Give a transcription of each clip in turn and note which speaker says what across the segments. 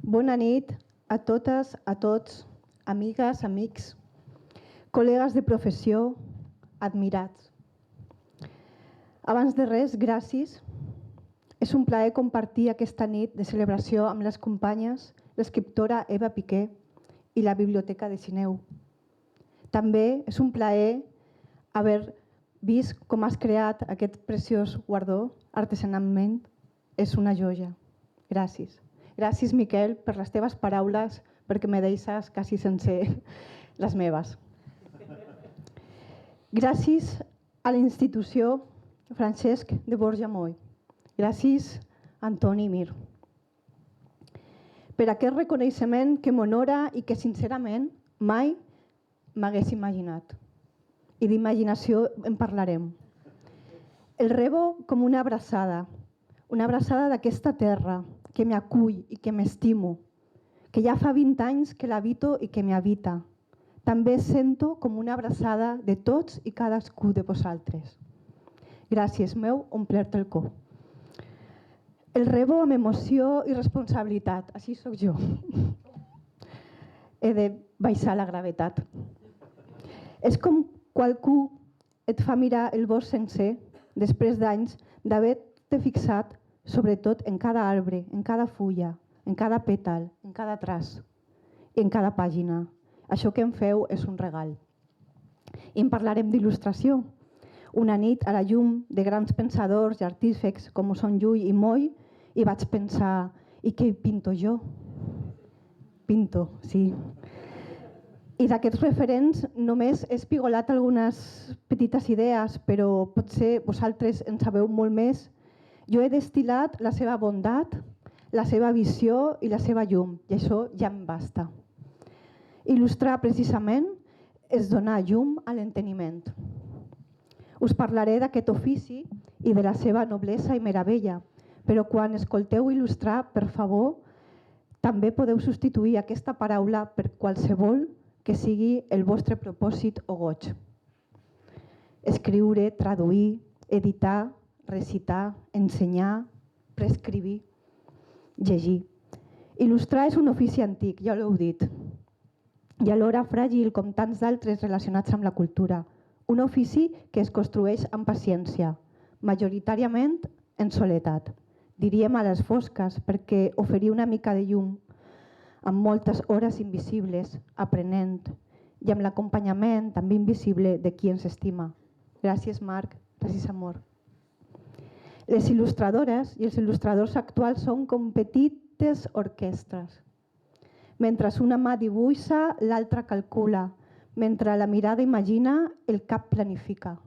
Speaker 1: Bona nit a totes, a tots, amigues, amics, col·legues de professió, admirats. Abans de res, gràcies. És un plaer compartir aquesta nit de celebració amb les companyes, l'escriptora Eva Piqué i la Biblioteca de Sineu. També és un plaer haver vist com has creat aquest preciós guardó artesanalment. És una joia. Gràcies. Gràcies, Miquel, per les teves paraules, perquè me deixes quasi sense les meves. Gràcies a la institució Francesc de Borja Moll. Gràcies, Antoni Mir. Per aquest reconeixement que m'honora i que, sincerament, mai m'hagués imaginat. I d'imaginació en parlarem. El rebo com una abraçada d'aquesta terra, que m'acull i que m'estimo, que ja fa 20 anys que l'habito i que m'habita. També sento com una abraçada de tots i cadascú de vosaltres. Gràcies, m'heu omplert el cor. El rebo amb emoció i responsabilitat, així sóc jo. He de baixar la gravetat. És com qualcú et fa mirar el bosc sencer després d'anys d'haver-te fixat sobretot en cada arbre, en cada fulla, en cada pètal, en cada traç i en cada pàgina. Això que em feu és un regal. I en parlarem d'il·lustració. Una nit a la llum de grans pensadors i artífecs com són Llull i Moll i vaig pensar, i què pinto jo? Pinto, sí. I d'aquests referents només he espigolat algunes petites idees, però potser vosaltres en sabeu molt més. Jo he destil·lat la seva bondat, la seva visió i la seva llum, i això ja em basta. Il·lustrar precisament és donar llum a l'enteniment. Us parlaré d'aquest ofici i de la seva noblesa i meravella, però quan escolteu il·lustrar, per favor, també podeu substituir aquesta paraula per qualsevol que sigui el vostre propòsit o goig. Escriure, traduir, editar, recitar, ensenyar, prescriure, llegir. Il·lustrar és un ofici antic, ja l'heu dit, i alhora fràgil com tants d'altres relacionats amb la cultura. Un ofici que es construeix amb paciència, majoritàriament en soledat. Diríem a les fosques, perquè oferir una mica de llum amb moltes hores invisibles, aprenent, i amb l'acompanyament també invisible de qui ens estima. Gràcies, Marc. Gràcies, amor. Les il·lustradores i els il·lustradors actuals són com petites orquestres. Mentre una mà dibuixa, l'altra calcula. Mentre la mirada imagina, el cap planifica.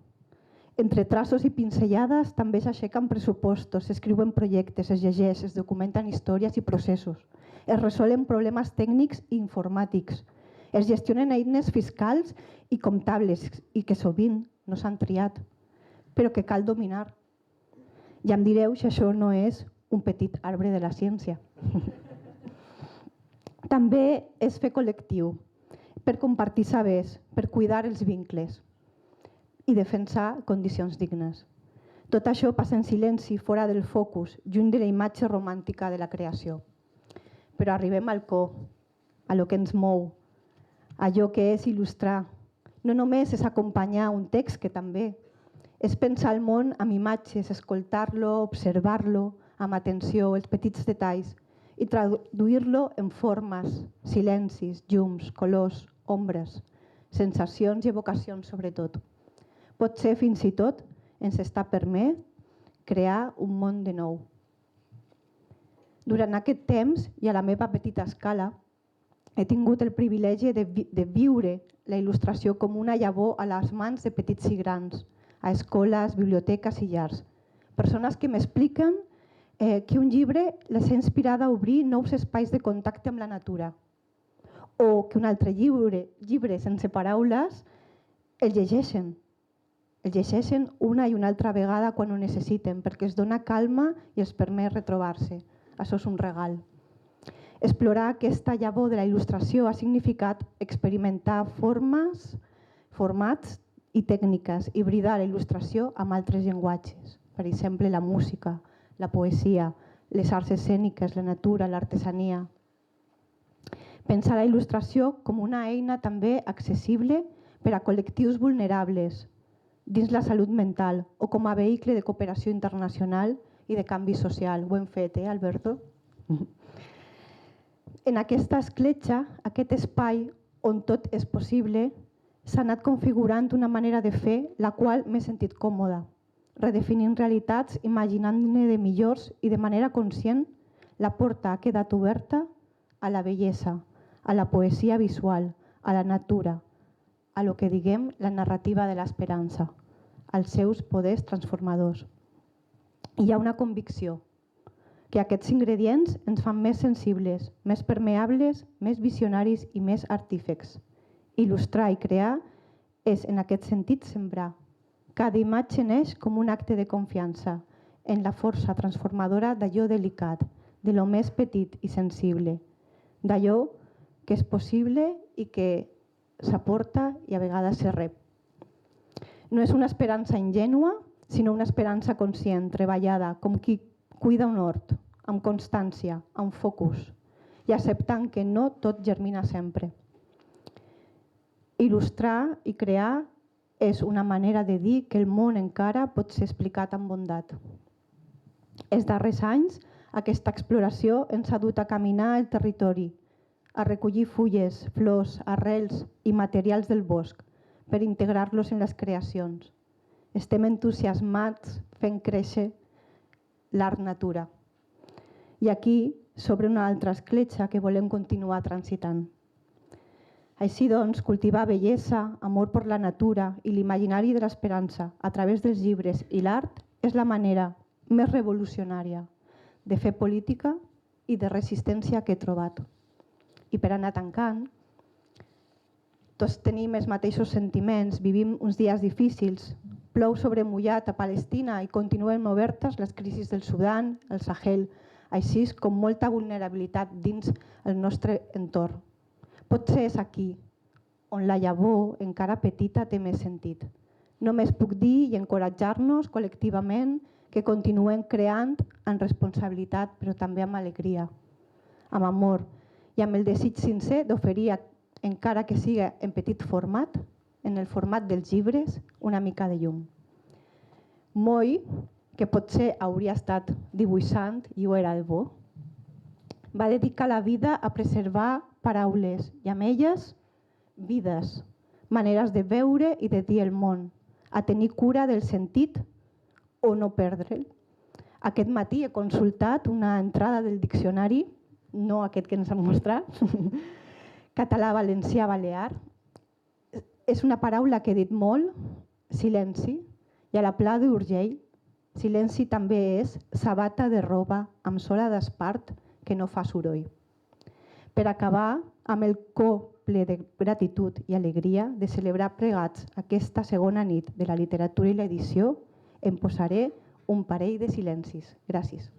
Speaker 1: Entre traços i pinzellades també s'aixequen pressupostos, s'escriuen projectes, es llegeix, es documenten històries i processos, es resolen problemes tècnics i informàtics, es gestionen eines fiscals i comptables i que sovint no s'han triat, però que cal dominar. Ja em direu si això no és un petit arbre de la ciència. També és fer col·lectiu, per compartir sabers, per cuidar els vincles i defensar condicions dignes. Tot això passa en silenci, fora del focus, lluny de la imatge romàntica de la creació. Però arribem al cor, a lo que ens mou, a allò que és il·lustrar. No només és acompanyar un text, que també. És pensar el món amb imatges, escoltar-lo, observar-lo amb atenció, els petits detalls, i traduir-lo en formes, silencis, llums, colors, ombres, sensacions i evocacions sobretot. Potser fins i tot ens està permès crear un món de nou. Durant aquest temps i a la meva petita escala he tingut el privilegi de viure la il·lustració com una llavor a les mans de petits i grans, a escoles, biblioteques i llars. Persones que m'expliquen que un llibre les ha inspirat a obrir nous espais de contacte amb la natura, o que un altre llibre sense paraules el llegeixen. El llegeixen una i una altra vegada quan ho necessiten, perquè es dona calma i els permet retrobar-se. Això és un regal. Explorar aquesta llavor de la il·lustració ha significat experimentar formes, formats i tècniques, i hibridar la il·lustració amb altres llenguatges. Per exemple, la música, la poesia, les arts escèniques, la natura, l'artesania. Pensar la il·lustració com una eina també accessible per a col·lectius vulnerables dins la salut mental o com a vehicle de cooperació internacional i de canvi social. Ho hem fet, Alberto? En aquesta escletxa, aquest espai on tot és possible, s'ha anat configurant una manera de fer la qual m'he sentit còmoda, redefinint realitats, imaginant-ne de millors i de manera conscient la porta ha quedat oberta a la bellesa, a la poesia visual, a la natura, a lo que diguem la narrativa de l'esperança, als seus poders transformadors. Hi ha una convicció, que aquests ingredients ens fan més sensibles, més permeables, més visionaris i més artífecs. Il·lustrar i crear és, en aquest sentit, sembrar. Cada imatge neix com un acte de confiança en la força transformadora d'allò delicat, de lo més petit i sensible, d'allò que és possible i que s'aporta i a vegades se rep. No és una esperança ingènua, sinó una esperança conscient, treballada, com qui cuida un hort, amb constància, amb focus, i acceptant que no tot germina sempre. Il·lustrar i crear és una manera de dir que el món encara pot ser explicat amb bondat. Els darrers anys, aquesta exploració ens ha dut a caminar el territori, a recollir fulles, flors, arrels i materials del bosc per integrar-los en les creacions. Estem entusiasmats fent créixer l'art natura. I aquí s'obre una altra escletxa que volem continuar transitant. Així doncs, cultivar bellesa, amor per la natura i l'imaginari de l'esperança a través dels llibres i l'art és la manera més revolucionària de fer política i de resistència que he trobat. I per anar tancant, tots tenim els mateixos sentiments, vivim uns dies difícils, plou sobre mullat a Palestina i continuen obertes les crisis del Sudan, el Sahel, així com molta vulnerabilitat dins el nostre entorn. Potser és aquí on la llavor, encara petita, té més sentit. Només puc dir i encoratjar-nos col·lectivament que continuem creant amb responsabilitat, però també amb alegria, amb amor i amb el desig sincer d'oferir, encara que sigui en petit format, en el format dels llibres, una mica de llum. Moi, que potser hauria estat dibuixant i ho era de bo, va dedicar la vida a preservar paraules i amb elles vides, maneres de veure i de dir el món, a tenir cura del sentit o no perdre'l. Aquest matí he consultat una entrada del diccionari, no aquest que ens han mostrat, català-valencià-balear. És una paraula que he dit molt, silenci, i a la Pla d'Urgell, silenci també és sabata de roba amb sola d'espart que no fa soroll. Per acabar, amb el cor ple de gratitud i alegria de celebrar plegats aquesta segona nit de la literatura i l'edició, em posaré un parell de silencis. Gràcies.